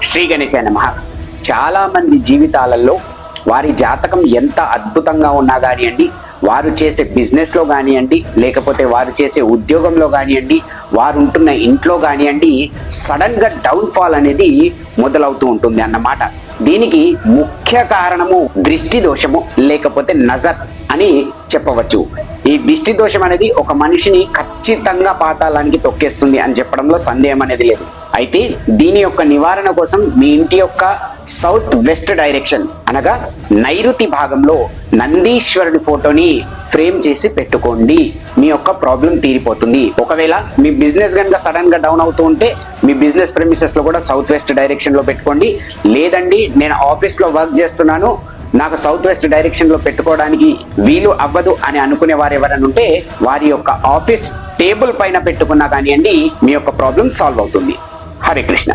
శ్రీ గణేశాయ నమః. చాలా మంది జీవితాలలో వారి జాతకం ఎంత అద్భుతంగా ఉన్నా కానివ్వండి, వారు చేసే బిజినెస్లో కానివ్వండి, లేకపోతే వారు చేసే ఉద్యోగంలో కానివ్వండి, వారు ఉంటున్న ఇంట్లో కానివ్వండి, సడన్గా డౌన్ఫాల్ అనేది మొదలవుతూ ఉంటుంది అన్నమాట. దీనికి ముఖ్య కారణము దృష్టి దోషము లేకపోతే నజర్ అని చెప్పవచ్చు. ఈ దిష్టి దోషం అనేది ఒక మనిషిని ఖచ్చితంగా పాతాళానికి తొక్కేస్తుంది అని చెప్పడంలో సందేహం అనేది లేదు. అయితే దీని యొక్క నివారణ కోసం మీ ఇంటి యొక్క సౌత్ వెస్ట్ డైరెక్షన్ అనగా నైరుతి భాగంలో నందీశ్వరుడి ఫోటోని ఫ్రేమ్ చేసి పెట్టుకోండి. మీ యొక్క ప్రాబ్లం తీరిపోతుంది. ఒకవేళ మీ బిజినెస్ కనుక సడన్ గా డౌన్ అవుతూ ఉంటే మీ బిజినెస్ ప్రెమిసెస్ లో కూడా సౌత్ వెస్ట్ డైరెక్షన్ లో పెట్టుకోండి. లేదండి నేను ఆఫీస్ లో వర్క్ చేస్తున్నాను, నాకు సౌత్ వెస్ట్ డైరెక్షన్ లో పెట్టుకోవడానికి వీలు అవ్వదు అని అనుకునే వారు ఎవరైనా ఉంటే వారి యొక్క ఆఫీస్ టేబుల్ పైన పెట్టుకున్నా కానివ్వండి, మీ యొక్క ప్రాబ్లం సాల్వ్ అవుతుంది. హరే కృష్ణ.